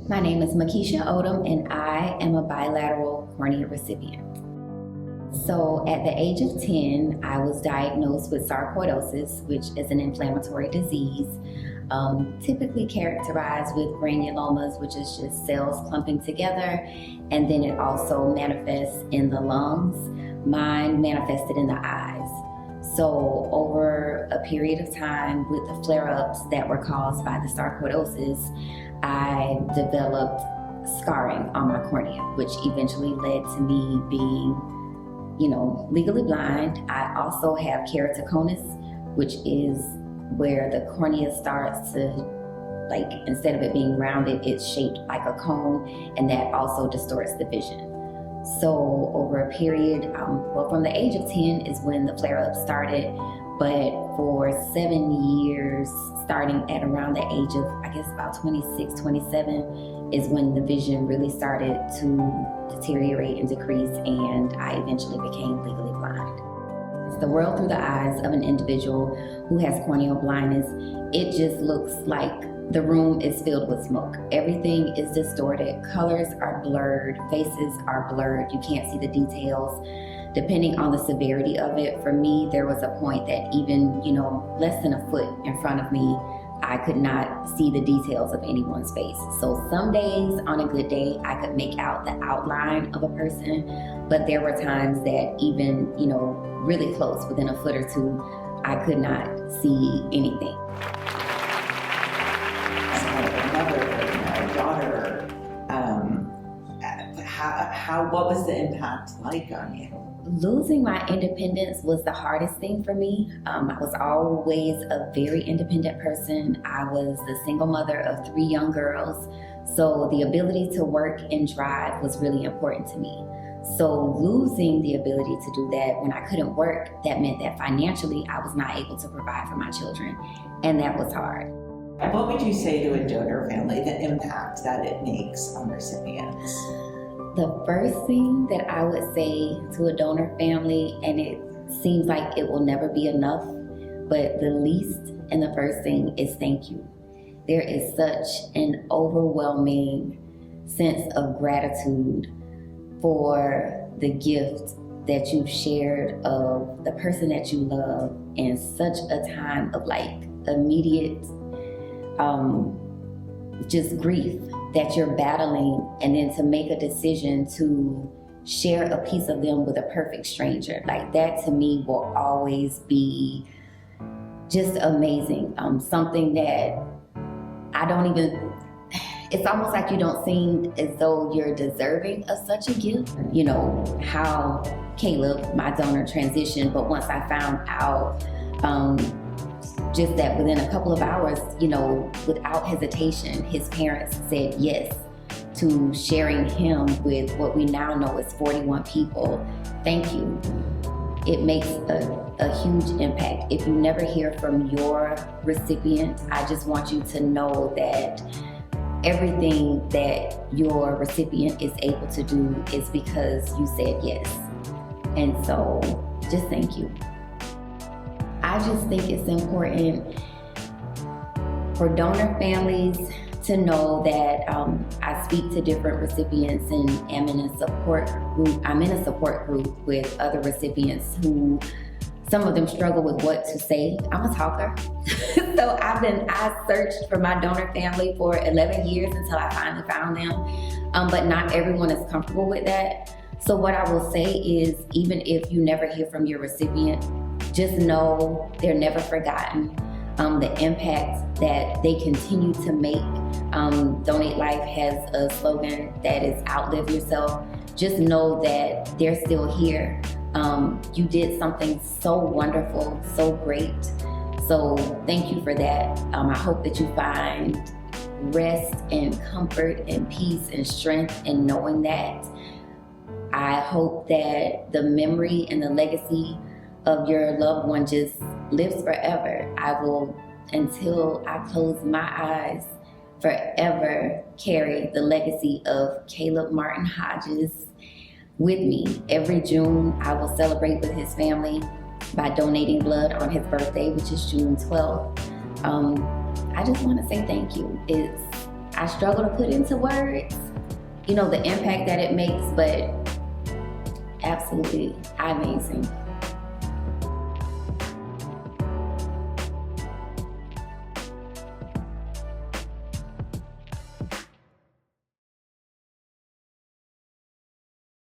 My name is Makisha Odom, and I am a bilateral cornea recipient. So at the age of 10, I was diagnosed with sarcoidosis, which is an inflammatory disease, typically characterized with granulomas, which is just cells clumping together, and then it also manifests in the lungs. Mine manifested in the eyes. So over a period of time with the flare-ups that were caused by the sarcoidosis, I developed scarring on my cornea, which eventually led to me being, legally blind. I also have keratoconus, which is where the cornea starts to, instead of it being rounded, it's shaped like a cone, and that also distorts the vision. So over a period, from the age of 10 is when the flare-up started, but for 7 years, starting at around the age of, about 26, 27, is when the vision really started to deteriorate and decrease, and I eventually became legally blind. It's the world through the eyes of an individual who has corneal blindness. It just looks like the room is filled with smoke. Everything is distorted. Colors are blurred. Faces are blurred. You can't see the details. Depending on the severity of it, for me, there was a point that even, less than a foot in front of me, I could not see the details of anyone's face. So some days, on a good day, I could make out the outline of a person, but there were times that even, really close, within a foot or two, I could not see anything. What was the impact like on you? Losing my independence was the hardest thing for me. I was always a very independent person. I was the single mother of 3 young girls. So the ability to work and drive was really important to me. So losing the ability to do that when I couldn't work, that meant that financially I was not able to provide for my children. And that was hard. What would you say to a donor family, the impact that it makes on recipients? The first thing that I would say to a donor family, and it seems like it will never be enough, but the least and the first thing is thank you. There is such an overwhelming sense of gratitude for the gift that you've shared of the person that you love in such a time of immediate just grief that you're battling, and then to make a decision to share a piece of them with a perfect stranger. That to me will always be just amazing. Something that it's almost like you don't seem as though you're deserving of such a gift. How Caleb, my donor, transitioned, but once I found out, just that within a couple of hours, without hesitation, his parents said yes to sharing him with what we now know is 41 people. Thank you. It makes a huge impact. If you never hear from your recipient, I just want you to know that everything that your recipient is able to do is because you said yes. And so just thank you. I just think it's important for donor families to know that I speak to different recipients and am in a support group. I'm in a support group with other recipients who, some of them struggle with what to say. I'm a talker. So I searched for my donor family for 11 years until I finally found them. But not everyone is comfortable with that. So what I will say is, even if you never hear from your recipient, just know they're never forgotten. The impact that they continue to make. Donate Life has a slogan that is outlive yourself. Just know that they're still here. You did something so wonderful, so great. So thank you for that. I hope that you find rest and comfort and peace and strength in knowing that. I hope that the memory and the legacy of your loved one just lives forever. I will, until I close my eyes, forever carry the legacy of Caleb Martin Hodges with me. Every June, I will celebrate with his family by donating blood on his birthday, which is June 12th. I just want to say thank you. I struggle to put into words, the impact that it makes, but absolutely amazing.